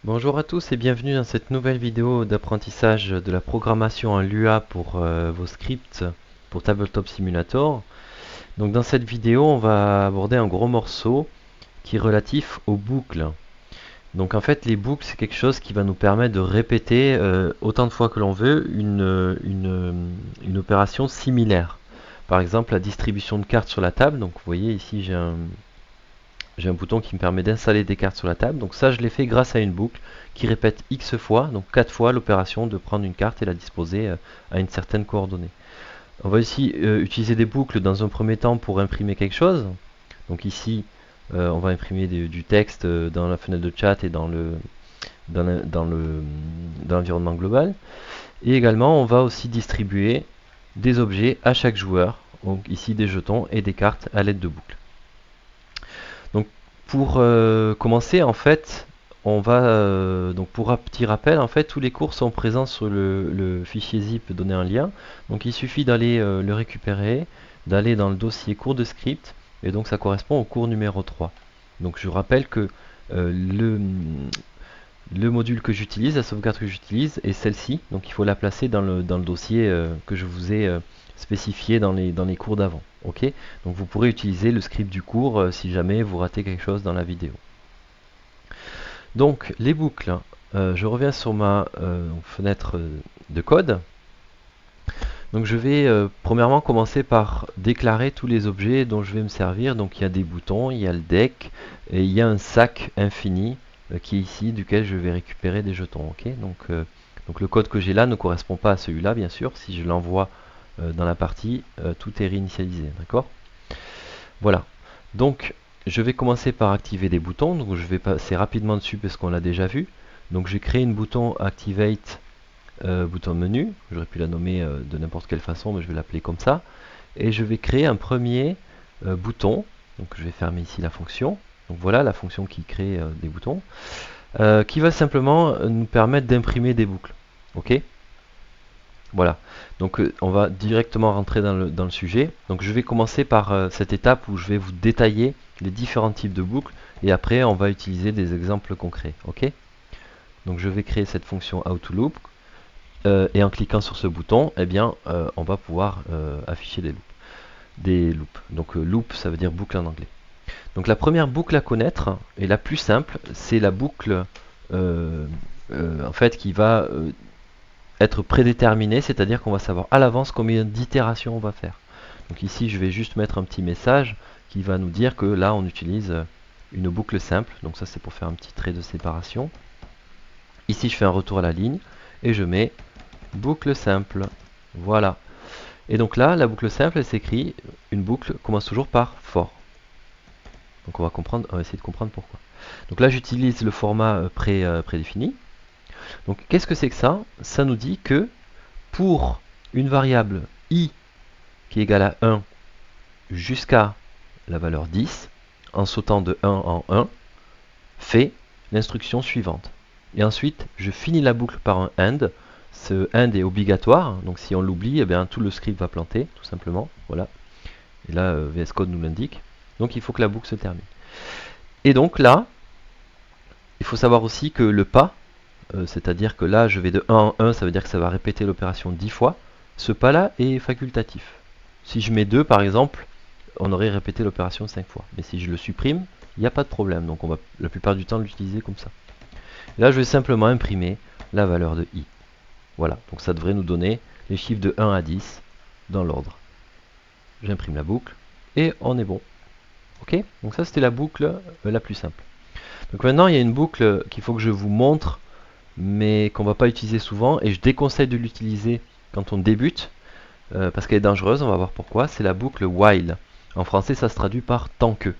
Bonjour à tous et bienvenue dans cette nouvelle vidéo d'apprentissage de la programmation en Lua pour vos scripts pour Tabletop Simulator. Donc dans cette vidéo, on va aborder un gros morceau qui est relatif aux boucles. Donc en fait, les boucles, c'est quelque chose qui va nous permettre de répéter autant de fois que l'on veut une opération similaire. Par exemple, la distribution de cartes sur la table. Donc vous voyez ici, j'ai un bouton qui me permet d'installer des cartes sur la table. Donc ça, je l'ai fait grâce à une boucle qui répète X fois, donc 4 fois l'opération de prendre une carte et la disposer à une certaine coordonnée. On va ici utiliser des boucles dans un premier temps pour imprimer quelque chose. Donc ici, on va imprimer du texte dans la fenêtre de chat et dans l'environnement global. Et également, on va aussi distribuer des objets à chaque joueur. Donc ici, des jetons et des cartes à l'aide de boucles. Donc pour commencer, en fait, on va donc pour un petit rappel, en fait, tous les cours sont présents sur le fichier zip donné en lien. Donc il suffit d'aller le récupérer, d'aller dans le dossier cours de script, et donc ça correspond au cours numéro 3. Donc je rappelle que le module que j'utilise, la sauvegarde que j'utilise est celle-ci, donc il faut la placer dans le dossier que je vous ai spécifié dans les cours d'avant. Ok, donc vous pourrez utiliser le script du cours si jamais vous ratez quelque chose dans la vidéo. Donc les boucles, je reviens sur ma fenêtre de code. Donc je vais premièrement commencer par déclarer tous les objets dont je vais me servir. Donc il y a des boutons, il y a le deck et il y a un sac infini qui est ici duquel je vais récupérer des jetons. Ok, donc le code que j'ai là ne correspond pas à celui-là bien sûr. Si je l'envoie dans la partie, tout est réinitialisé. D'accord. Voilà. Donc je vais commencer par activer des boutons. Donc je vais passer rapidement dessus parce qu'on l'a déjà vu. Donc j'ai créé une bouton Activate bouton menu, j'aurais pu la nommer de n'importe quelle façon, mais je vais l'appeler comme ça. Et je vais créer un premier bouton, donc je vais fermer ici la fonction. Donc voilà la fonction qui crée des boutons, qui va simplement nous permettre d'imprimer des boucles. Ok. Voilà, donc on va directement rentrer dans le sujet. Donc je vais commencer par cette étape où je vais vous détailler les différents types de boucles, et après on va utiliser des exemples concrets. Ok. Donc je vais créer cette fonction HowToLoop. Et en cliquant sur ce bouton, eh bien, on va pouvoir afficher des loops. Donc loop, ça veut dire boucle en anglais. Donc la première boucle à connaître, et la plus simple, c'est la boucle en fait, qui va être prédéterminée, c'est-à-dire qu'on va savoir à l'avance combien d'itérations on va faire. Donc ici, je vais juste mettre un petit message qui va nous dire que là, on utilise une boucle simple. Donc ça, c'est pour faire un petit trait de séparation. Ici, je fais un retour à la ligne, et je mets boucle simple. Voilà. Et donc là, la boucle simple, elle s'écrit, une boucle commence toujours par for. Donc on va essayer de comprendre pourquoi. Donc là, j'utilise le format prédéfini. Donc qu'est-ce que c'est que ça? Ça nous dit que pour une variable i qui est égale à 1 jusqu'à la valeur 10, en sautant de 1 en 1, fait l'instruction suivante. Et ensuite, je finis la boucle par un AND. Ce AND est obligatoire, donc si on l'oublie, eh bien, tout le script va planter, tout simplement. Voilà. Et là, VS Code nous l'indique. Donc il faut que la boucle se termine. Et donc là, il faut savoir aussi que le pas, c'est-à-dire que là, je vais de 1 en 1, ça veut dire que ça va répéter l'opération 10 fois. Ce pas-là est facultatif. Si je mets 2, par exemple, on aurait répété l'opération 5 fois. Mais si je le supprime, il n'y a pas de problème. Donc on va la plupart du temps l'utiliser comme ça. Et là, je vais simplement imprimer la valeur de i. Voilà, donc ça devrait nous donner les chiffres de 1 à 10 dans l'ordre. J'imprime la boucle et on est bon. Ok, donc ça c'était la boucle la plus simple. Donc maintenant il y a une boucle qu'il faut que je vous montre, mais qu'on ne va pas utiliser souvent, et je déconseille de l'utiliser quand on débute, parce qu'elle est dangereuse, on va voir pourquoi. C'est la boucle while. En français ça se traduit par tant que.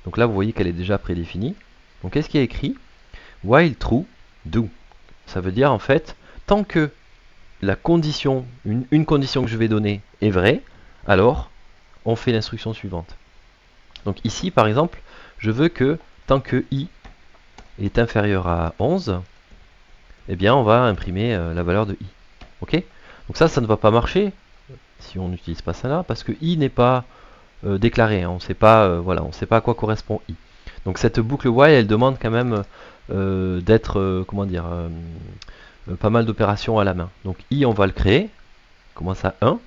Donc là vous voyez qu'elle est déjà prédéfinie. Donc qu'est-ce qui est écrit? While true, do. Ça veut dire en fait, tant que la condition, une condition que je vais donner est vraie, alors on fait l'instruction suivante. Donc ici, par exemple, je veux que tant que i est inférieur à 11, eh bien on va imprimer la valeur de i. Ok. Donc ça ne va pas marcher si on n'utilise pas ça là, parce que i n'est pas déclaré, hein. On ne sait pas, voilà, on sait pas à quoi correspond i. Donc cette boucle while, elle demande quand même d'être, comment dire, pas mal d'opérations à la main. Donc i, on va le créer, commence à 1,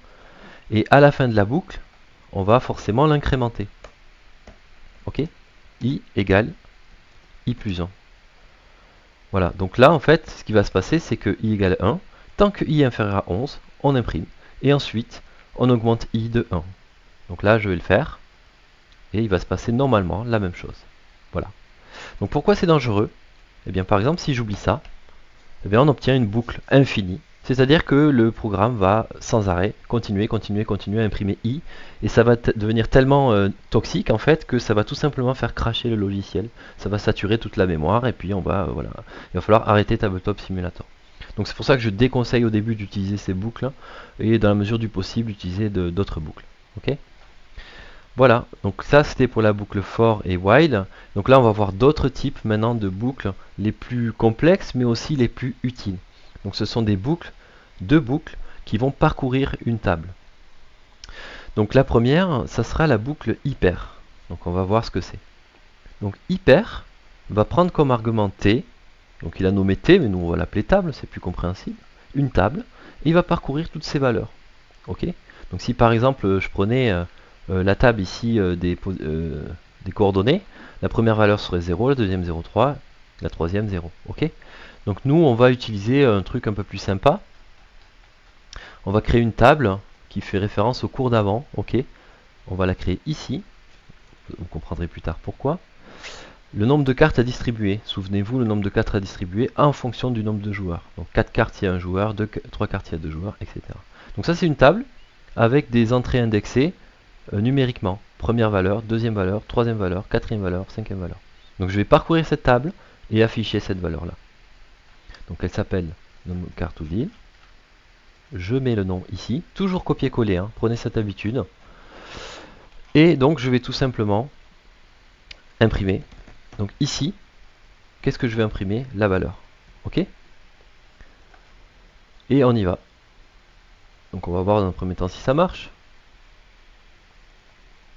et à la fin de la boucle, on va forcément l'incrémenter. Ok? I égale i plus 1. Voilà, donc là en fait, ce qui va se passer, c'est que i égale 1. Tant que i est inférieur à 11, on imprime. Et ensuite, on augmente i de 1. Donc là, je vais le faire. Et il va se passer normalement la même chose. Voilà. Donc pourquoi c'est dangereux? Eh bien par exemple, si j'oublie ça, eh bien, on obtient une boucle infinie. C'est-à-dire que le programme va sans arrêt continuer à imprimer i, et ça va devenir tellement toxique en fait que ça va tout simplement faire cracher le logiciel. Ça va saturer toute la mémoire, et puis on va voilà, il va falloir arrêter Tabletop Simulator. Donc c'est pour ça que je déconseille au début d'utiliser ces boucles, et dans la mesure du possible utiliser d'autres boucles. Ok? Voilà, donc ça c'était pour la boucle for et while. Donc là on va voir d'autres types maintenant de boucles, les plus complexes mais aussi les plus utiles. Donc ce sont des boucles, deux boucles qui vont parcourir une table. Donc la première, ça sera la boucle hyper. Donc on va voir ce que c'est. Donc hyper va prendre comme argument t, donc il a nommé t mais nous on va l'appeler table, c'est plus compréhensible, une table, et il va parcourir toutes ces valeurs. Ok? Donc si par exemple je prenais la table ici des coordonnées, la première valeur serait 0, la deuxième 0,3, la troisième 0. Ok? Donc nous on va utiliser un truc un peu plus sympa. On va créer une table qui fait référence au cours d'avant. Ok? On va la créer ici. Vous comprendrez plus tard pourquoi. Le nombre de cartes à distribuer. Souvenez-vous, le nombre de cartes à distribuer en fonction du nombre de joueurs. Donc 4 cartes il y a un joueur, 3 cartes il y a 2 joueurs, etc. Donc ça c'est une table avec des entrées indexées numériquement. Première valeur, deuxième valeur, troisième valeur, quatrième valeur, cinquième valeur. Donc je vais parcourir cette table et afficher cette valeur-là. Donc elle s'appelle carte ou ville. Je mets le nom ici, toujours copier-coller, hein, prenez cette habitude. Et donc je vais tout simplement imprimer. Donc ici, qu'est-ce que je vais imprimer? La valeur. Ok? Et on y va. Donc on va voir dans un premier temps si ça marche.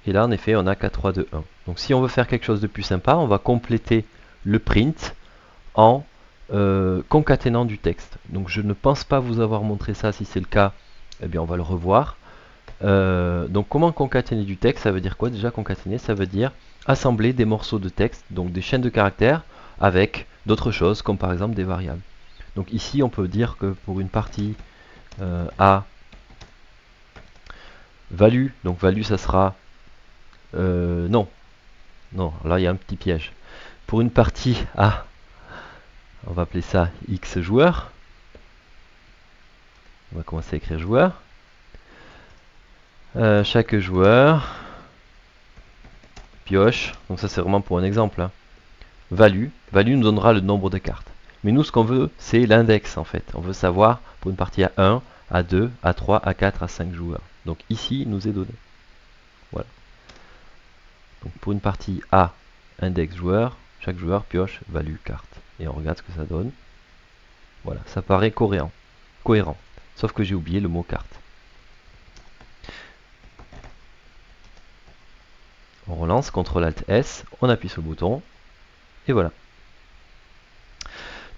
Et là en effet on a 4, 3, 2, 1. Donc si on veut faire quelque chose de plus sympa, on va compléter le print en concaténant du texte. Donc je ne pense pas vous avoir montré ça. Si c'est le cas, eh bien on va le revoir. Donc comment concaténer du texte? Ça veut dire quoi déjà concaténer? Ça veut dire assembler des morceaux de texte, donc des chaînes de caractères avec d'autres choses comme par exemple des variables. Donc ici on peut dire que pour une partie A value, donc value ça sera non, là il y a un petit piège. Pour une partie A, on va appeler ça X joueur. On va commencer à écrire joueur. Chaque joueur pioche, donc ça c'est vraiment pour un exemple, hein. Value nous donnera le nombre de cartes. Mais nous ce qu'on veut c'est l'index en fait. On veut savoir pour une partie à 1, à 2, à 3, à 4, à 5 joueurs. Donc ici il nous est donné. Voilà. Donc pour une partie A, index joueur, chaque joueur pioche value carte. Et on regarde ce que ça donne. Voilà, ça paraît cohérent. Sauf que j'ai oublié le mot carte. On relance, CTRL ALT S, on appuie sur le bouton, et voilà.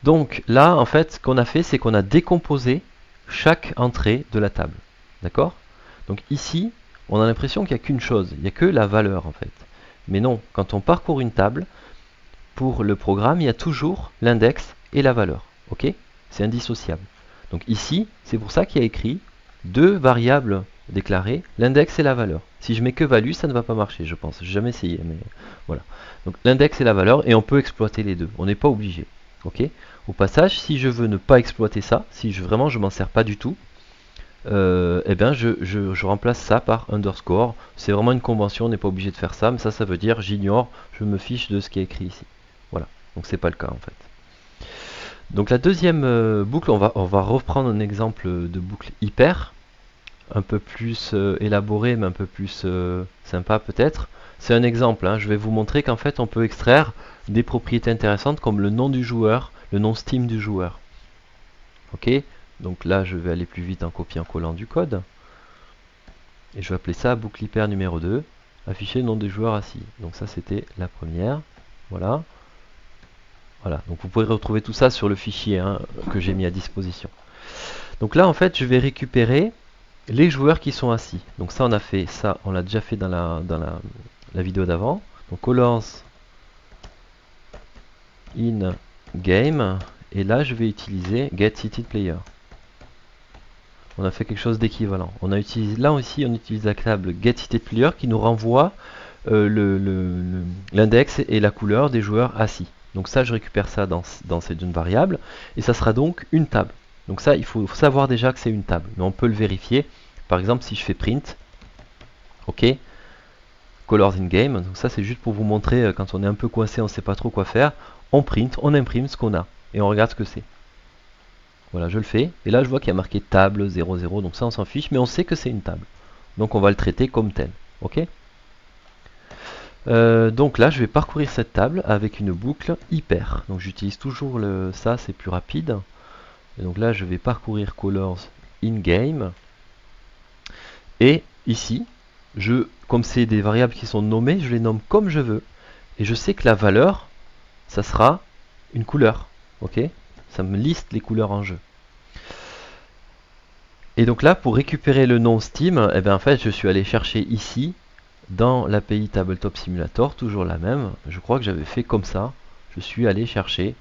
Donc là, en fait, ce qu'on a fait, c'est qu'on a décomposé chaque entrée de la table. D'accord? Donc ici, on a l'impression qu'il n'y a qu'une chose, il n'y a que la valeur en fait. Mais non, quand on parcourt une table, pour le programme, il y a toujours l'index et la valeur. Ok? C'est indissociable. Donc ici, c'est pour ça qu'il y a écrit deux variables déclarées, l'index et la valeur. Si je mets que value, ça ne va pas marcher, je pense. J'ai jamais essayé, mais voilà. Donc l'index et la valeur, et on peut exploiter les deux. On n'est pas obligé. Ok? Au passage, si je veux ne pas exploiter ça, si vraiment je m'en sers pas du tout, eh bien je remplace ça par underscore. C'est vraiment une convention, on n'est pas obligé de faire ça, mais ça veut dire j'ignore, je me fiche de ce qui est écrit ici. Voilà, donc c'est pas le cas en fait. Donc la deuxième boucle, on va reprendre un exemple de boucle hyper, un peu plus élaboré, mais un peu plus sympa peut-être. C'est un exemple, hein. Je vais vous montrer qu'en fait on peut extraire des propriétés intéressantes comme le nom du joueur, le nom Steam du joueur. Ok, donc là je vais aller plus vite en copiant-collant du code. Et je vais appeler ça boucle hyper numéro 2, afficher le nom des joueurs assis. Donc ça c'était la première. Voilà. Voilà, donc vous pourrez retrouver tout ça sur le fichier hein, que j'ai mis à disposition. Donc là, en fait, je vais récupérer les joueurs qui sont assis. Donc ça, on a fait ça, on l'a déjà fait dans la vidéo d'avant. Donc colors in game, et là, je vais utiliser get seated player. On a fait quelque chose d'équivalent. On a utilisé, là aussi, on utilise la table get seated player qui nous renvoie l'index et la couleur des joueurs assis. Donc ça, je récupère ça dans cette une variable, et ça sera donc une table. Donc ça, il faut savoir déjà que c'est une table, mais on peut le vérifier. Par exemple, si je fais print, ok, colors in game, donc ça c'est juste pour vous montrer quand on est un peu coincé, on ne sait pas trop quoi faire, on print, on imprime ce qu'on a, et on regarde ce que c'est. Voilà, je le fais, et là je vois qu'il y a marqué table 00, donc ça on s'en fiche, mais on sait que c'est une table. Donc on va le traiter comme tel, ok. Donc là, je vais parcourir cette table avec une boucle hyper. Donc j'utilise toujours ça, c'est plus rapide. Et donc là, je vais parcourir colors in game. Et ici, comme c'est des variables qui sont nommées, je les nomme comme je veux. Et je sais que la valeur, ça sera une couleur. Ok, ça me liste les couleurs en jeu. Et donc là, pour récupérer le nom Steam, eh bien, en fait, je suis allé chercher ici dans l'API Tabletop Simulator, toujours la même. Je crois que j'avais fait comme ça. Je suis allé chercher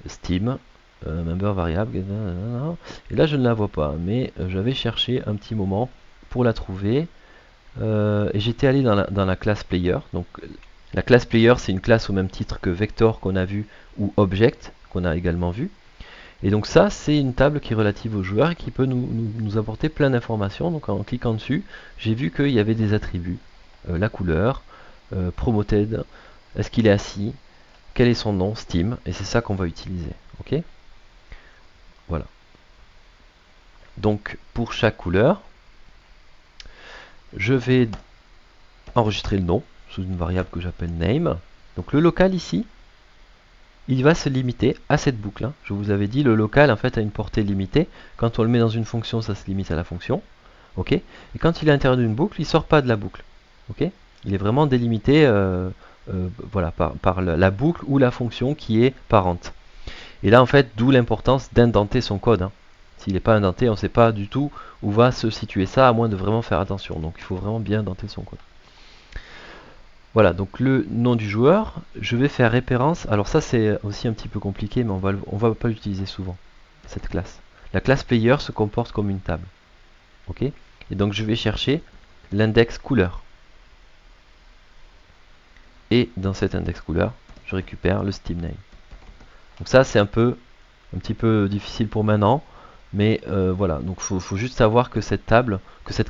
Steam, member variable, et là je ne la vois pas, mais j'avais cherché un petit moment pour la trouver, et j'étais allé dans la classe player. Donc la classe player, c'est une classe au même titre que vector qu'on a vu, ou object qu'on a également vu. Et donc ça, c'est une table qui est relative aux joueurs et qui peut nous apporter plein d'informations. Donc en cliquant dessus, j'ai vu qu'il y avait des attributs. La couleur, promoted, est-ce qu'il est assis, quel est son nom, Steam, et c'est ça qu'on va utiliser. Ok, voilà. Donc pour chaque couleur, je vais enregistrer le nom sous une variable que j'appelle name. Donc le local ici, il va se limiter à cette boucle, hein. Je vous avais dit, le local en fait a une portée limitée. Quand on le met dans une fonction, ça se limite à la fonction. Ok, et quand il est à l'intérieur d'une boucle, il ne sort pas de la boucle. Ok, il est vraiment délimité voilà, par la boucle ou la fonction qui est parente. Et là en fait, d'où l'importance d'indenter son code, hein. S'il n'est pas indenté, on ne sait pas du tout où va se situer ça, à moins de vraiment faire attention. Donc il faut vraiment bien indenter son code. Voilà, donc le nom du joueur, je vais faire référence. Alors ça c'est aussi un petit peu compliqué, mais on va pas l'utiliser souvent, cette classe. La classe player se comporte comme une table. Ok, et donc je vais chercher l'index couleur. Et dans cet index couleur, je récupère le Steam name. Donc ça c'est un petit peu difficile pour maintenant, mais voilà, donc faut juste savoir que cette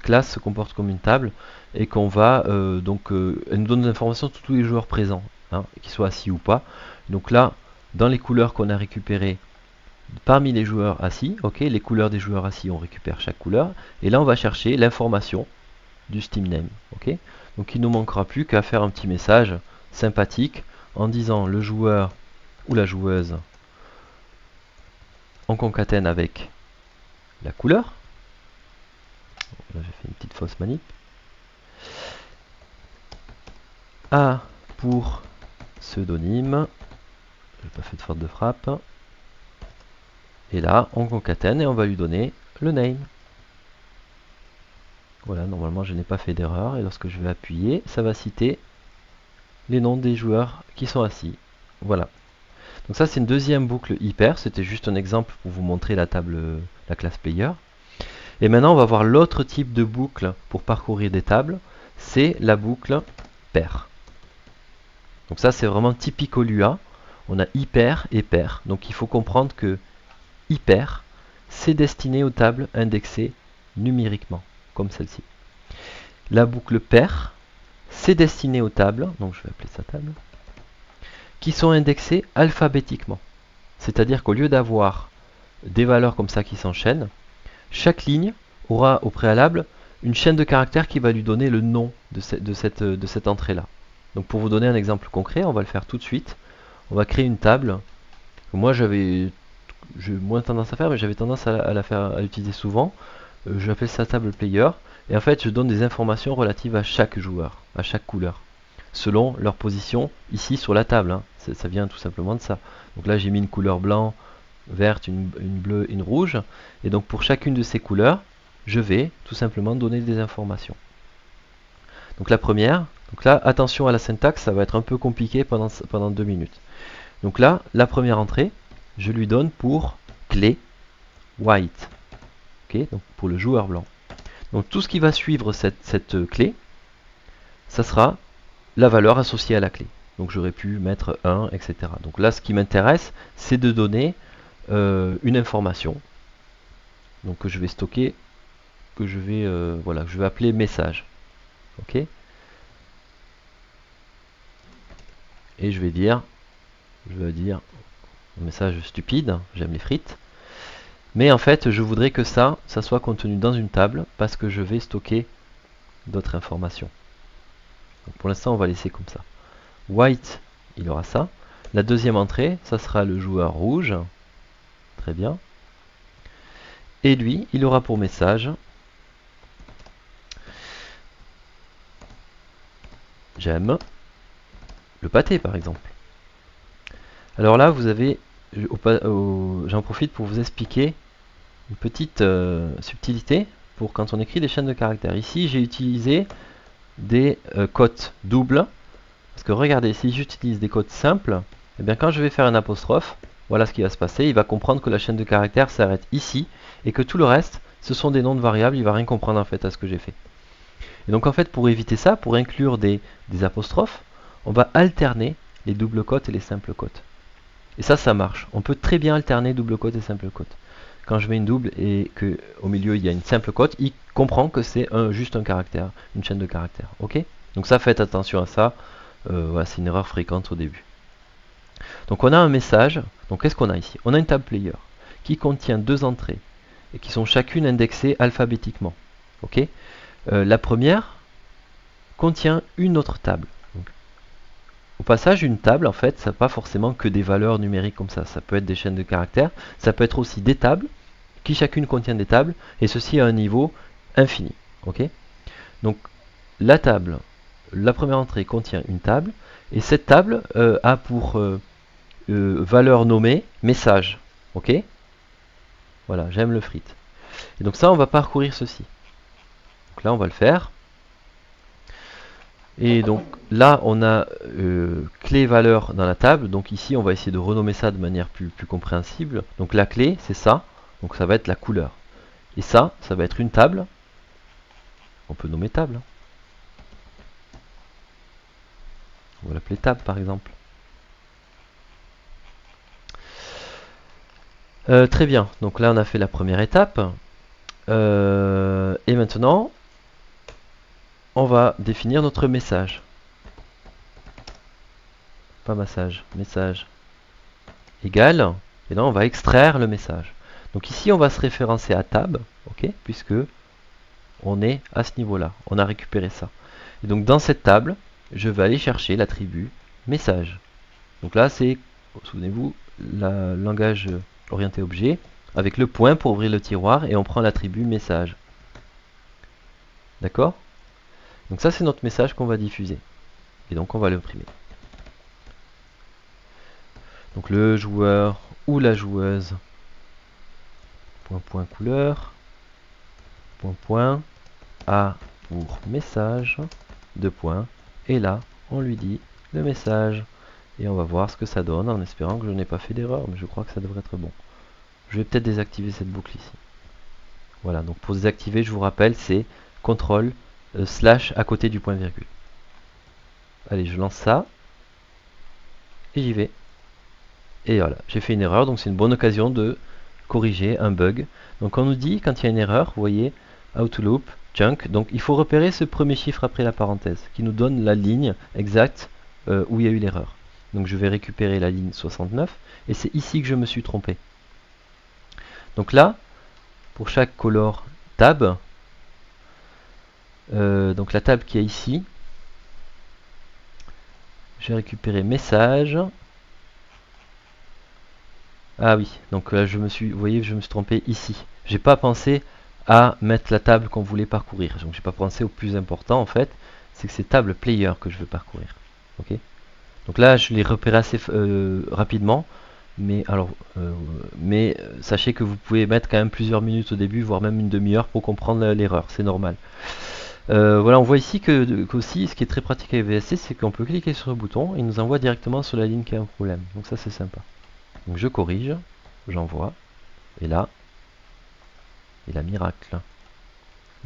classe se comporte comme une table, et qu'on va elle nous donne des informations sur tous les joueurs présents, hein, qu'ils soient assis ou pas. Donc là, dans les couleurs qu'on a récupérées parmi les joueurs assis, ok, les couleurs des joueurs assis, on récupère chaque couleur, et là on va chercher l'information du Steam name, ok. Donc il ne nous manquera plus qu'à faire un petit message sympathique en disant le joueur ou la joueuse on concatène avec la couleur. Là j'ai fait une petite fausse manip. A pour pseudonyme, j'ai pas fait de faute de frappe. Et là on concatène et on va lui donner le name. Voilà, normalement je n'ai pas fait d'erreur, et lorsque je vais appuyer, ça va citer les noms des joueurs qui sont assis. Voilà. Donc ça c'est une deuxième boucle hyper, c'était juste un exemple pour vous montrer la classe player. Et maintenant on va voir l'autre type de boucle pour parcourir des tables, c'est la boucle pair. Donc ça c'est vraiment typique au Lua, on a hyper et pair. Donc il faut comprendre que hyper, c'est destiné aux tables indexées numériquement, comme celle-ci. La boucle pair, c'est destiné aux tables, donc je vais appeler ça table, qui sont indexées alphabétiquement. C'est-à-dire qu'au lieu d'avoir des valeurs comme ça qui s'enchaînent, chaque ligne aura au préalable une chaîne de caractères qui va lui donner le nom de cette entrée-là. Donc pour vous donner un exemple concret, on va le faire tout de suite. On va créer une table que moi j'ai moins tendance à faire, mais j'avais tendance à l'utiliser souvent. Je l'appelle ça table player, et en fait je donne des informations relatives à chaque joueur, à chaque couleur. selon leur position ici sur la table, hein. Ça vient tout simplement de ça. Donc là j'ai mis une couleur blanc, verte, une bleue, une rouge, et donc pour chacune de ces couleurs, je vais tout simplement donner des informations. Donc la première, donc là attention à la syntaxe, ça va être un peu compliqué pendant 2 minutes. Donc là, la première entrée, je lui donne pour clé white, ok, donc pour le joueur blanc. Donc tout ce qui va suivre cette clé, ça sera la valeur associée à la clé. Donc j'aurais pu mettre 1, etc. Donc là, ce qui m'intéresse, c'est de donner une information, donc que je vais stocker, que je vais voilà, que je vais appeler message, ok. Et je vais dire un message stupide, j'aime les frites. Mais en fait, je voudrais que ça soit contenu dans une table parce que je vais stocker d'autres informations. Donc pour l'instant, on va laisser comme ça. White, il aura ça. La deuxième entrée, ça sera le joueur rouge. Très bien. Et lui, il aura pour message j'aime le pâté, par exemple. Alors là, vous avez, j'en profite pour vous expliquer une petite subtilité pour quand on écrit des chaînes de caractères. Ici, j'ai utilisé des cotes doubles, parce que regardez, si j'utilise des cotes simples, et bien quand je vais faire un apostrophe, voilà ce qui va se passer. Il va comprendre que la chaîne de caractères s'arrête ici et que tout le reste, ce sont des noms de variables. Il va rien comprendre en fait à ce que j'ai fait. Et donc en fait, pour éviter ça, pour inclure des apostrophes, on va alterner les doubles cotes et les simples cotes. Et ça marche. On peut très bien alterner double cote et simple cote. Quand je mets une double et qu'au milieu il y a une simple cote, il comprend que c'est juste un caractère, une chaîne de caractères. Ok? Donc ça, faites attention à ça. Voilà, c'est une erreur fréquente au début. Donc on a un message. Donc qu'est-ce qu'on a ici? On a une table player qui contient 2 entrées et qui sont chacune indexées alphabétiquement. Ok? La première contient une autre table. Donc, au passage, une table, en fait, ça n'a pas forcément que des valeurs numériques comme ça. Ça peut être des chaînes de caractères. Ça peut être aussi des tables qui chacune contient des tables, et ceci à un niveau infini. Ok? Donc la table, la première entrée contient une table, et cette table a pour valeur nommée message. Ok? Voilà, j'aime le frite. Et donc ça, on va parcourir ceci. Donc là, on va le faire. Et donc là, on a clé valeur dans la table. Donc ici, on va essayer de renommer ça de manière plus compréhensible. Donc la clé, c'est ça. Donc ça va être la couleur. Et ça va être une table. On peut nommer table. On va l'appeler table par exemple. Très bien, donc là on a fait la première étape. Et maintenant, on va définir notre message. Pas message, message égal. Et là on va extraire le message. Donc ici on va se référencer à tab, ok, puisque on est à ce niveau-là. On a récupéré ça. Et donc dans cette table, je vais aller chercher l'attribut message. Donc là c'est, souvenez-vous, le langage orienté objet, avec le point pour ouvrir le tiroir, et on prend l'attribut message. D'accord? Donc ça c'est notre message qu'on va diffuser. Et donc on va l'imprimer. Donc le joueur ou la joueuse, point couleur, point A pour message, 2 points, et là on lui dit le message. Et on va voir ce que ça donne en espérant que je n'ai pas fait d'erreur, mais je crois que ça devrait être bon. Je vais peut-être désactiver cette boucle ici. Voilà, donc pour désactiver, je vous rappelle, c'est CTRL / à côté du point virgule. Allez, je lance ça. Et j'y vais. Et voilà, j'ai fait une erreur, donc c'est une bonne occasion de corriger un bug. Donc on nous dit, quand il y a une erreur, vous voyez, out loop, junk, donc il faut repérer ce premier chiffre après la parenthèse, qui nous donne la ligne exacte où il y a eu l'erreur. Donc je vais récupérer la ligne 69, et c'est ici que je me suis trompé. Donc là, pour chaque color tab, donc la table qui est ici, je vais récupérer message. Ah oui, donc là vous voyez, je me suis trompé ici. J'ai pas pensé à mettre la table qu'on voulait parcourir. Donc j'ai pas pensé au plus important en fait, c'est que c'est table player que je veux parcourir. Ok. Donc là, je l'ai repéré assez rapidement, mais sachez que vous pouvez mettre quand même plusieurs minutes au début, voire même une demi-heure pour comprendre l'erreur, c'est normal. Voilà, on voit ici qu'aussi, ce qui est très pratique avec VST, c'est qu'on peut cliquer sur le bouton et il nous envoie directement sur la ligne qui a un problème. Donc ça, c'est sympa. Donc je corrige, j'envoie, et là, il a miracle.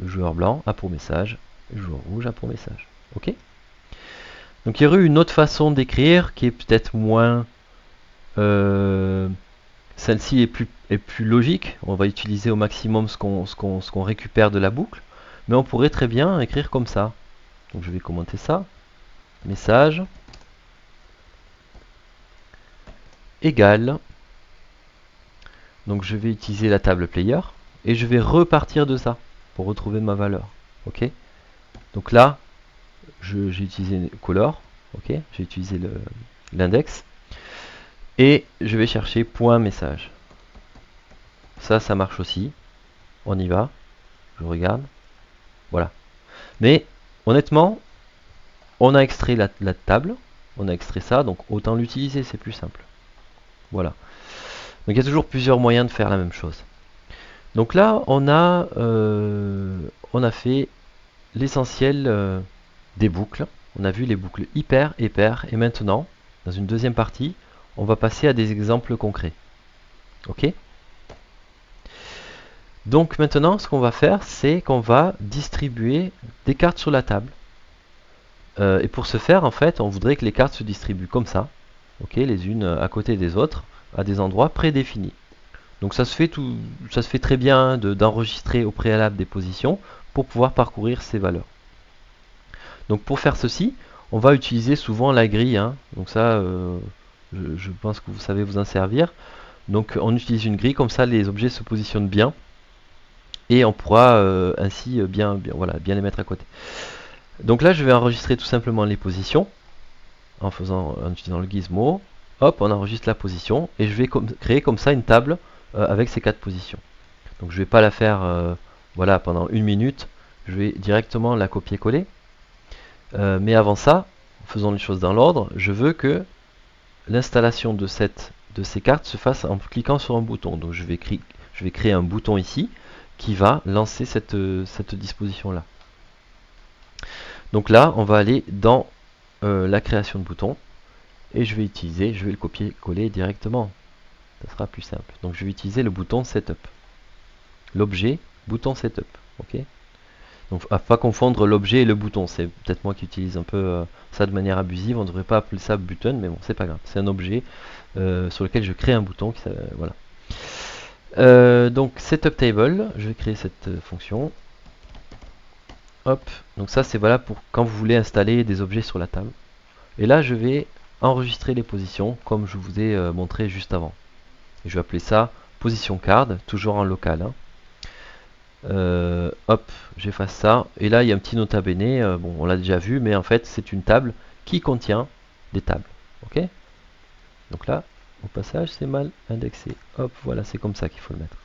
Le joueur blanc a pour message, le joueur rouge a pour message. Ok. Donc il y aurait une autre façon d'écrire qui est peut-être moins... celle-ci est plus logique. On va utiliser au maximum ce qu'on récupère de la boucle. Mais on pourrait très bien écrire comme ça. Donc je vais commenter ça. Message égale. Donc je vais utiliser la table player. Et je vais repartir de ça pour retrouver ma valeur. Ok. Donc là, j'ai utilisé color. Ok. J'ai utilisé l'index. Et je vais chercher point message. Ça marche aussi. On y va. Je regarde. Voilà. Mais honnêtement, on a extrait la table. On a extrait ça. Donc autant l'utiliser. C'est plus simple. Voilà. Donc il y a toujours plusieurs moyens de faire la même chose. Donc là, on a fait l'essentiel des boucles. On a vu les boucles hyper et pair. Et maintenant, dans une deuxième partie, on va passer à des exemples concrets. Ok? Donc maintenant, ce qu'on va faire, c'est qu'on va distribuer des cartes sur la table. Et pour ce faire, en fait, on voudrait que les cartes se distribuent comme ça, ok, les unes à côté des autres, à des endroits prédéfinis. Donc ça se fait très bien d'enregistrer au préalable des positions pour pouvoir parcourir ces valeurs. Donc pour faire ceci, on va utiliser souvent la grille. Hein. Donc ça, je pense que vous savez vous en servir. Donc on utilise une grille, comme ça les objets se positionnent bien. Et on pourra ainsi bien les mettre à côté. Donc là, je vais enregistrer tout simplement les positions en utilisant le gizmo. Hop, on enregistre la position et je vais créer comme ça une table avec ces 4 positions. Donc je ne vais pas la faire pendant 1 minute. Je vais directement la copier-coller. Mais avant ça, faisons les choses dans l'ordre. Je veux que l'installation de ces cartes se fasse en cliquant sur un bouton. Donc je vais créer un bouton ici qui va lancer cette disposition là. Donc là, on va aller dans la création de bouton et je vais le copier-coller directement. Ça sera plus simple. Donc je vais utiliser le bouton Setup. L'objet, bouton Setup. Ok. Donc à pas confondre l'objet et le bouton. C'est peut-être moi qui utilise un peu ça de manière abusive. On ne devrait pas appeler ça button, mais bon, c'est pas grave. C'est un objet sur lequel je crée un bouton. Voilà. Donc Setup Table, je vais créer cette fonction. Hop, donc ça c'est voilà pour quand vous voulez installer des objets sur la table. Et là je vais enregistrer les positions comme je vous ai montré juste avant. Et je vais appeler ça position card, toujours en local. Hein. Hop, j'efface ça. Et là il y a un petit nota bene, bon on l'a déjà vu, mais en fait c'est une table qui contient des tables. Ok. Donc là, au passage c'est mal indexé. Hop, voilà, c'est comme ça qu'il faut le mettre.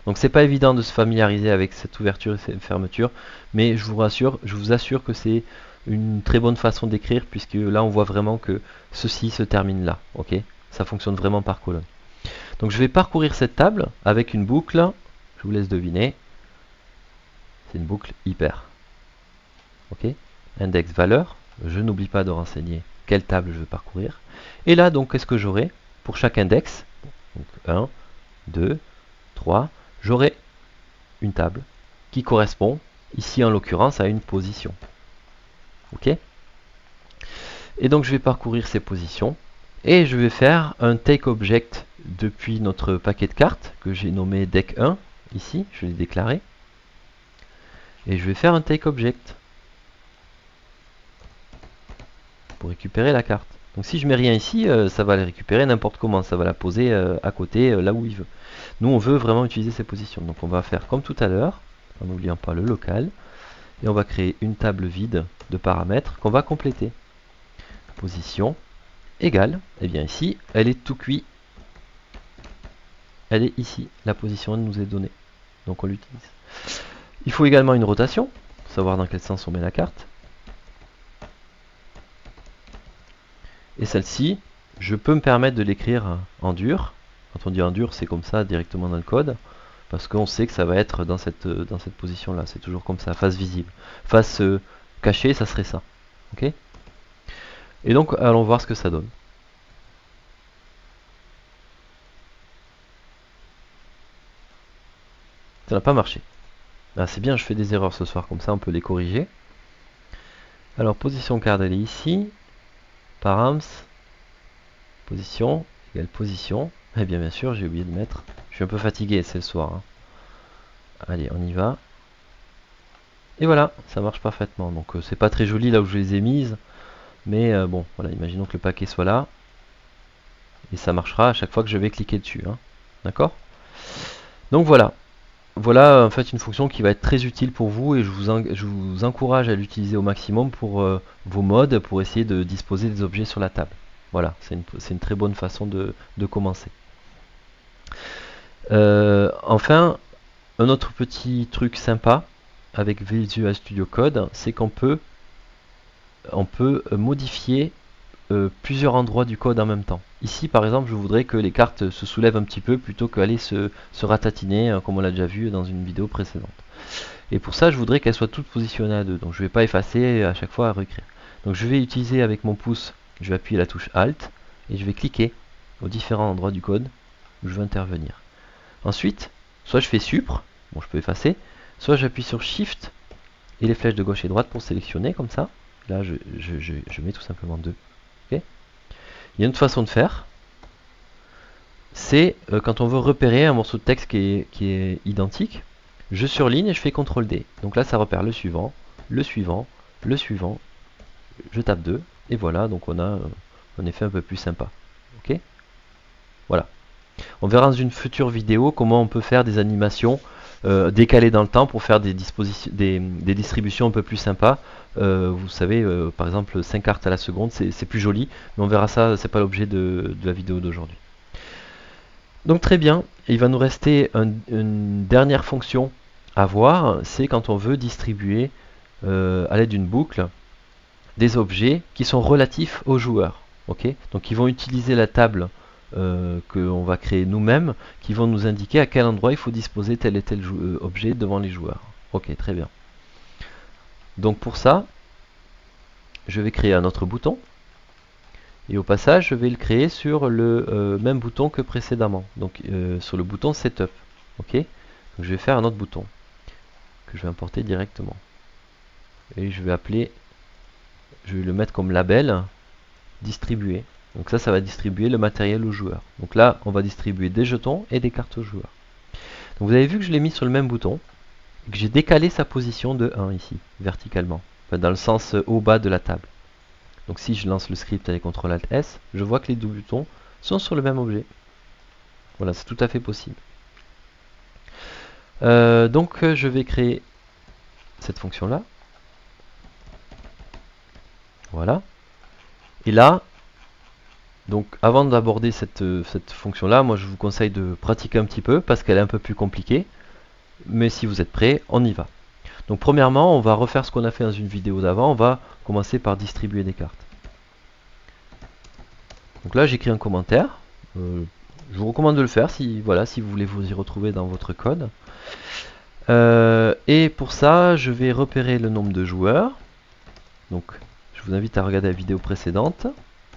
Donc c'est pas évident de se familiariser avec cette ouverture et cette fermeture, mais je vous assure que c'est une très bonne façon d'écrire, puisque là on voit vraiment que ceci se termine là. Ok, ça fonctionne vraiment par colonne. Donc je vais parcourir cette table avec une boucle, je vous laisse deviner, c'est une boucle hyper. Ok, index valeur, je n'oublie pas de renseigner quelle table je veux parcourir. Et là donc qu'est-ce que j'aurai pour chaque index? Donc 1, 2, 3, j'aurai une table qui correspond ici en l'occurrence à une position. Ok. Et donc je vais parcourir ces positions et je vais faire un take object depuis notre paquet de cartes que j'ai nommé deck 1 ici, je l'ai déclaré, et je vais faire un take object pour récupérer la carte. Donc si je mets rien ici, ça va la récupérer n'importe comment, ça va la poser à côté là où il veut. Nous on veut vraiment utiliser ces positions, donc on va faire comme tout à l'heure en n'oubliant pas le local. Et on va créer une table vide de paramètres qu'on va compléter. Position égale, et bien ici, elle est tout cuit. Elle est ici, la position elle nous est donnée. Donc on l'utilise. Il faut également une rotation, savoir dans quel sens on met la carte. Et celle-ci, je peux me permettre de l'écrire en dur. Quand on dit en dur, c'est comme ça directement dans le code, parce qu'on sait que ça va être dans cette position-là. C'est toujours comme ça, face visible. Face cachée, ça serait ça. Ok? Et donc, allons voir ce que ça donne. Ça n'a pas marché. Ah, c'est bien, je fais des erreurs ce soir, comme ça on peut les corriger. Alors, position card, elle est ici. Params, position, égale position. Eh bien sûr, j'ai oublié de mettre. Je suis un peu fatigué, c'est le soir. Hein. Allez, on y va. Et voilà, ça marche parfaitement. Donc c'est pas très joli là où je les ai mises. Mais bon, voilà, imaginons que le paquet soit là. Et ça marchera à chaque fois que je vais cliquer dessus. Hein. D'accord? Donc voilà. Voilà en fait une fonction qui va être très utile pour vous et je vous encourage à l'utiliser au maximum pour vos modes, pour essayer de disposer des objets sur la table. Voilà, c'est une très bonne façon de commencer. Enfin, un autre petit truc sympa avec Visual Studio Code, c'est qu'on peut modifier plusieurs endroits du code en même temps. Ici par exemple je voudrais que les cartes se soulèvent un petit peu plutôt qu'aller se ratatiner comme on l'a déjà vu dans une vidéo précédente. Et pour ça je voudrais qu'elles soient toutes positionnées à 2, donc je ne vais pas effacer à chaque fois à réécrire. Donc je vais utiliser avec mon pouce, je vais appuyer la touche Alt et je vais cliquer aux différents endroits du code où je veux intervenir. Ensuite, soit je fais Supr, bon je peux effacer, soit j'appuie sur Shift et les flèches de gauche et droite pour sélectionner comme ça. Là je mets tout simplement 2. Okay. Il y a une autre façon de faire, c'est quand on veut repérer un morceau de texte qui est identique, je surligne et je fais CTRL D. Donc là ça repère le suivant, le suivant, le suivant, je tape 2, et voilà, donc on a un effet un peu plus sympa. Ok. Voilà. On verra dans une future vidéo comment on peut faire des animations décalées dans le temps pour faire des distributions un peu plus sympas. Vous savez, par exemple 5 cartes à la seconde, c'est plus joli, mais on verra ça, c'est pas l'objet de la vidéo d'aujourd'hui. Donc très bien, il va nous rester une dernière fonction à voir, c'est quand on veut distribuer à l'aide d'une boucle des objets qui sont relatifs aux joueurs. Okay, donc ils vont utiliser la table qu'on va créer nous-mêmes, qui vont nous indiquer à quel endroit il faut disposer tel et tel objet devant les joueurs. Ok, très bien. Donc pour ça, je vais créer un autre bouton. Et au passage, je vais le créer sur le même bouton que précédemment. Donc sur le bouton Setup. Ok. Donc je vais faire un autre bouton que je vais importer directement. Et je vais appeler, je vais le mettre comme label distribuer. Donc ça va distribuer le matériel aux joueurs. Donc là, on va distribuer des jetons et des cartes aux joueurs. Donc vous avez vu que je l'ai mis sur le même bouton, et que j'ai décalé sa position de 1 ici, verticalement, enfin, dans le sens haut-bas de la table. Donc si je lance le script avec CTRL-ALT-S, je vois que les deux boutons sont sur le même objet. Voilà, c'est tout à fait possible. Donc je vais créer cette fonction-là. Voilà. Et là, donc avant d'aborder cette fonction-là, moi je vous conseille de pratiquer un petit peu parce qu'elle est un peu plus compliquée. Mais si vous êtes prêts, on y va. Donc premièrement, on va refaire ce qu'on a fait dans une vidéo d'avant. On va commencer par distribuer des cartes. Donc là, j'écris un commentaire. Je vous recommande de le faire si, voilà, si vous voulez vous y retrouver dans votre code. Et pour ça, je vais repérer le nombre de joueurs. Donc, je vous invite à regarder la vidéo précédente.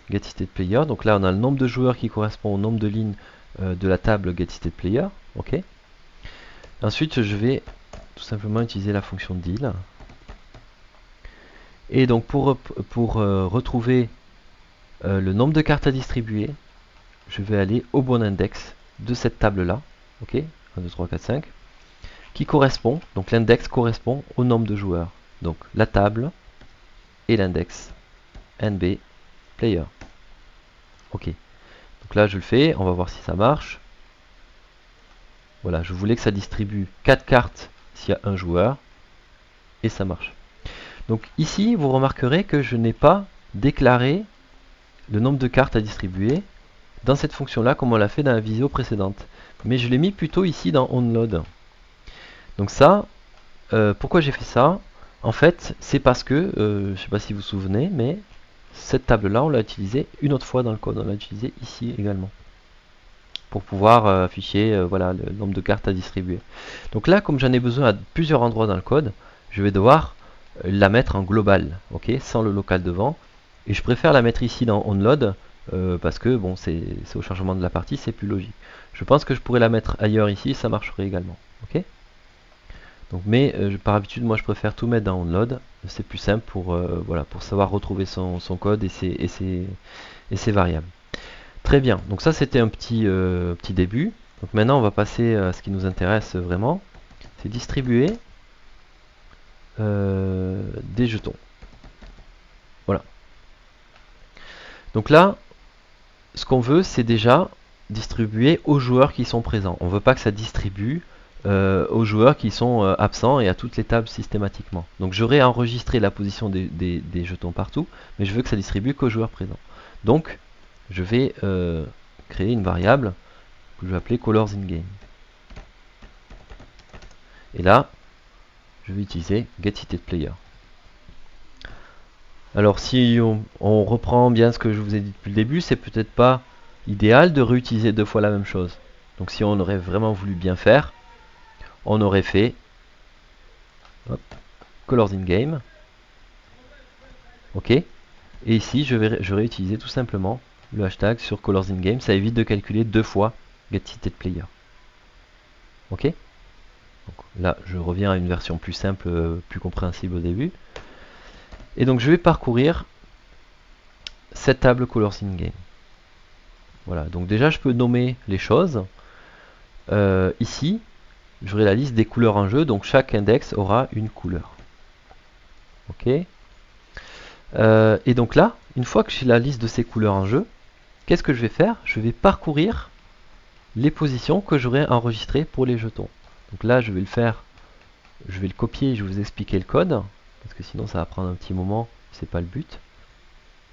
GetStatePlayer. Donc là, on a le nombre de joueurs qui correspond au nombre de lignes de la table GetStatePlayer. Ok. Ensuite, je vais tout simplement utiliser la fonction deal. Et donc, pour retrouver le nombre de cartes à distribuer, je vais aller au bon index de cette table-là. Ok. 1, 2, 3, 4, 5. Qui correspond, donc l'index correspond au nombre de joueurs. Donc la table et l'index NB player. Ok. Donc là je le fais, on va voir si ça marche. Voilà, je voulais que ça distribue 4 cartes s'il y a un joueur. Et ça marche. Donc ici, vous remarquerez que je n'ai pas déclaré le nombre de cartes à distribuer dans cette fonction-là comme on l'a fait dans la vidéo précédente. Mais je l'ai mis plutôt ici dans onload. Donc ça, pourquoi j'ai fait ça? En fait, c'est parce que, je ne sais pas si vous vous souvenez, mais cette table-là, on l'a utilisée une autre fois dans le code. On l'a utilisée ici également. Pour pouvoir afficher voilà, le nombre de cartes à distribuer. Donc là, comme j'en ai besoin à plusieurs endroits dans le code, je vais devoir la mettre en global, ok, sans le local devant. Et je préfère la mettre ici dans onload parce que bon, c'est au chargement de la partie, c'est plus logique. Je pense que je pourrais la mettre ailleurs ici, ça marcherait également. Ok. Donc, mais par habitude, moi je préfère tout mettre dans onload. C'est plus simple pour, voilà, pour savoir retrouver son code et ses variables. Très bien, donc ça c'était un petit début. Donc maintenant on va passer à ce qui nous intéresse vraiment, c'est distribuer des jetons. Voilà. Donc là, ce qu'on veut, c'est déjà distribuer aux joueurs qui sont présents. On ne veut pas que ça distribue aux joueurs qui sont absents et à toutes les tables systématiquement. Donc j'aurais enregistré la position des jetons partout, mais je veux que ça distribue qu'aux joueurs présents. Donc je vais créer une variable que je vais appeler colors in game. Et là, je vais utiliser getSeatedPlayer. Alors si on reprend bien ce que je vous ai dit depuis le début, c'est peut-être pas idéal de réutiliser deux fois la même chose. Donc si on aurait vraiment voulu bien faire, on aurait fait hop, colors in game. Ok. Et ici, je vais utiliser tout simplement le hashtag sur colors in game. Ça évite de calculer deux fois getSeatedPlayer. Ok. Donc là, je reviens à une version plus simple, plus compréhensible au début. Et donc je vais parcourir cette table colors in game. Voilà, donc déjà je peux nommer les choses. Ici, j'aurai la liste des couleurs en jeu, donc chaque index aura une couleur. Ok. Et donc là, une fois que j'ai la liste de ces couleurs en jeu, qu'est-ce que je vais faire? Je vais parcourir les positions que j'aurai enregistrées pour les jetons. Donc là, je vais le faire, je vais le copier et je vais vous expliquer le code, parce que sinon ça va prendre un petit moment, c'est pas le but.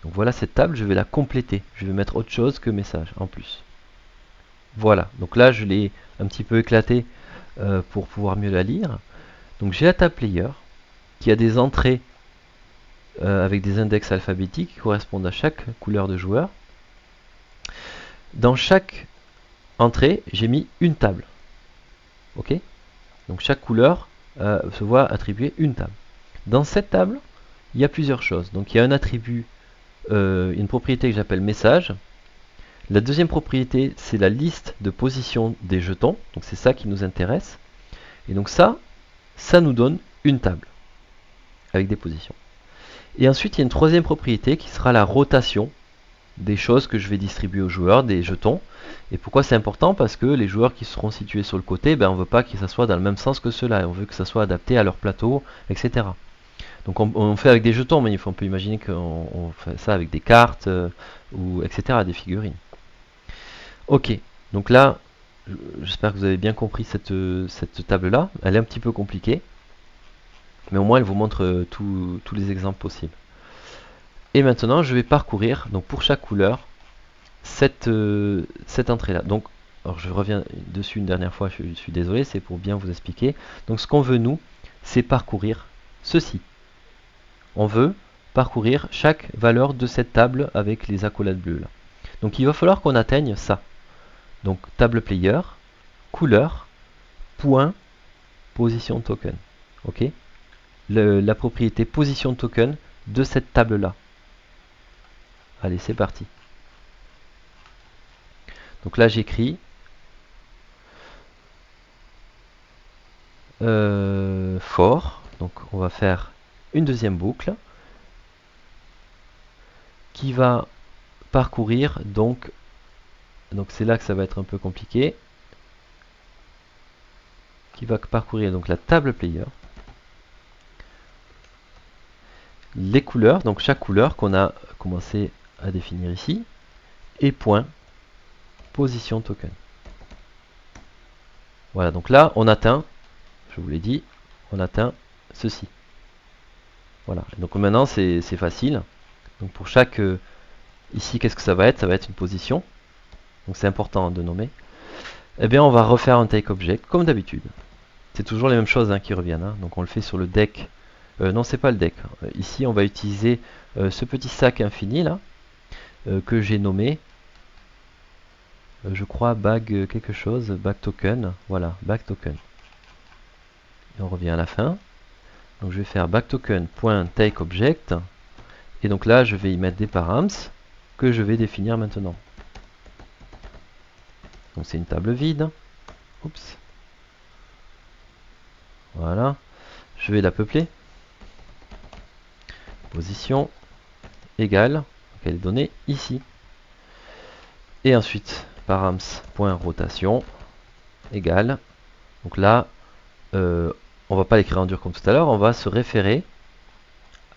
Donc voilà cette table, je vais la compléter. Je vais mettre autre chose que message en plus. Voilà, donc là je l'ai un petit peu éclaté pour pouvoir mieux la lire. Donc j'ai la table player qui a des entrées avec des index alphabétiques qui correspondent à chaque couleur de joueur. Dans chaque entrée, j'ai mis une table. Ok. Donc chaque couleur se voit attribuer une table. Dans cette table, il y a plusieurs choses. Donc il y a un attribut, une propriété que j'appelle message. La deuxième propriété, c'est la liste de position des jetons. Donc c'est ça qui nous intéresse. Et donc ça nous donne une table avec des positions. Et ensuite, il y a une troisième propriété qui sera la rotation des choses que je vais distribuer aux joueurs, des jetons. Et pourquoi c'est important? Parce que les joueurs qui seront situés sur le côté, ben, on ne veut pas que ça soit dans le même sens que ceux-là. On veut que ça soit adapté à leur plateau, etc. Donc on fait avec des jetons, mais on peut imaginer qu'on fait ça avec des cartes, ou etc., des figurines. Ok, donc là, j'espère que vous avez bien compris cette table-là. Elle est un petit peu compliquée, mais au moins elle vous montre tous les exemples possibles. Et maintenant, je vais parcourir, donc pour chaque couleur, cette entrée-là. Donc, alors je reviens dessus une dernière fois, je suis désolé, c'est pour bien vous expliquer. Donc ce qu'on veut, nous, c'est parcourir ceci. On veut parcourir chaque valeur de cette table avec les accolades bleues là. Donc il va falloir qu'on atteigne ça. Donc table player, couleur, point, position token. Ok. La propriété position token de cette table là. Allez, c'est parti. Donc là j'écris for. Donc on va faire une deuxième boucle qui va parcourir donc c'est là que ça va être un peu compliqué, qui va parcourir donc la table player, les couleurs, donc chaque couleur qu'on a commencé à définir ici, et point position token. Voilà, donc là on atteint, je vous l'ai dit, on atteint ceci. Voilà, donc maintenant c'est facile. Donc pour chaque ici, qu'est-ce que ça va être? Ça va être une position. Donc c'est important de nommer. Eh bien on va refaire un take object comme d'habitude. C'est toujours les mêmes choses qui reviennent. Donc on le fait sur le deck Non, c'est pas le deck. Ici, on va utiliser ce petit sac infini là, que j'ai nommé, je crois, bag quelque chose, bag token. Voilà, bag token. Et on revient à la fin. Donc je vais faire bag token.takeObject. Et donc là, je vais y mettre des params que je vais définir maintenant. Donc c'est une table vide. Oups. Voilà. Je vais la peupler. Position égale, donc elle est donnée ici. Et ensuite, params.rotation égale. Donc là, on va pas l'écrire en dur comme tout à l'heure, on va se référer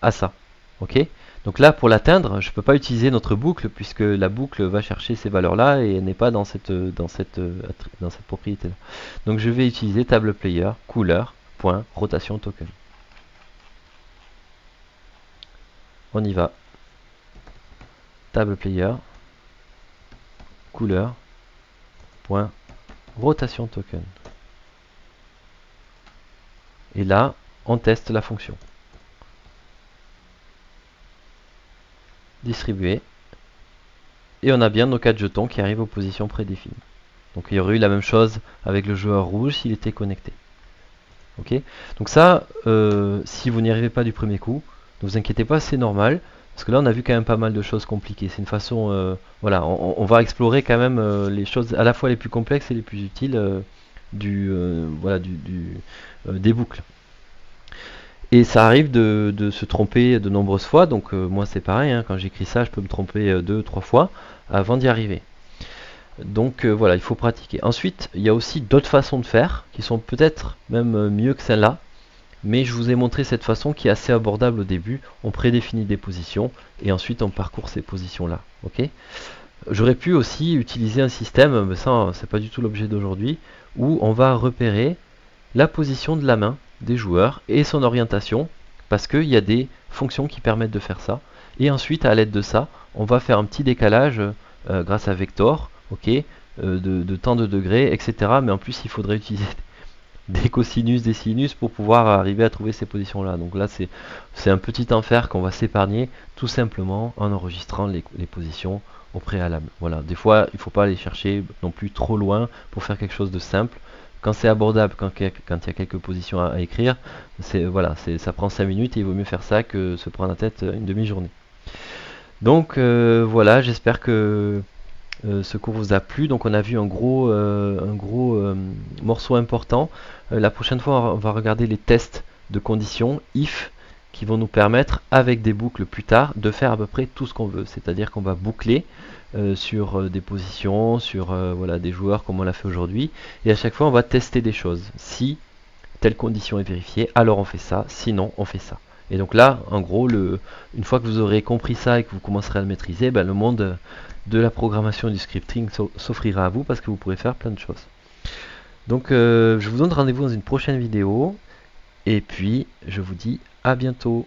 à ça. Ok. Donc là, pour l'atteindre, je ne peux pas utiliser notre boucle puisque la boucle va chercher ces valeurs-là et elle n'est pas dans cette propriété-là. Donc je vais utiliser table player couleur.rotation token. On y va. Table player couleur.rotation token. Et là, on teste la fonction. Distribuer. Et on a bien nos 4 jetons qui arrivent aux positions prédéfinies. Donc il y aurait eu la même chose avec le joueur rouge s'il était connecté. Ok. Donc ça, si vous n'y arrivez pas du premier coup, ne vous inquiétez pas, c'est normal. Parce que là, on a vu quand même pas mal de choses compliquées. C'est une façon, voilà, on va explorer quand même les choses à la fois les plus complexes et les plus utiles des boucles. Et ça arrive de se tromper de nombreuses fois. Donc moi, c'est pareil. Hein, quand j'écris ça, je peux me tromper 2-3 fois avant d'y arriver. Donc voilà, il faut pratiquer. Ensuite, il y a aussi d'autres façons de faire qui sont peut-être même mieux que celle-là. Mais je vous ai montré cette façon qui est assez abordable au début. On prédéfinit des positions et ensuite on parcourt ces positions-là. Ok. J'aurais pu aussi utiliser un système, mais ça c'est pas du tout l'objet d'aujourd'hui, où on va repérer la position de la main des joueurs et son orientation, parce qu'il y a des fonctions qui permettent de faire ça. Et ensuite, à l'aide de ça, on va faire un petit décalage grâce à Vector, ok, de tant de degrés, etc. Mais en plus, il faudrait utiliser des cosinus, des sinus pour pouvoir arriver à trouver ces positions-là. Donc là, c'est un petit enfer qu'on va s'épargner tout simplement en enregistrant les positions au préalable. Voilà, des fois, il ne faut pas aller chercher non plus trop loin pour faire quelque chose de simple. Quand c'est abordable, quand il y a quelques positions à écrire, voilà, ça prend 5 minutes et il vaut mieux faire ça que se prendre la tête une demi-journée. Donc voilà, j'espère que ce cours vous a plu. Donc on a vu un gros morceau important. La prochaine fois, on va regarder les tests de conditions if qui vont nous permettre, avec des boucles plus tard, de faire à peu près tout ce qu'on veut. C'est-à-dire qu'on va boucler sur des positions, sur voilà, des joueurs comme on l'a fait aujourd'hui. Et à chaque fois, on va tester des choses. Si telle condition est vérifiée, alors on fait ça. Sinon, on fait ça. Et donc là, en gros, une fois que vous aurez compris ça et que vous commencerez à le maîtriser, ben, le monde de la programmation et du scripting s'offrira à vous parce que vous pourrez faire plein de choses. Donc je vous donne rendez-vous dans une prochaine vidéo et puis je vous dis à bientôt.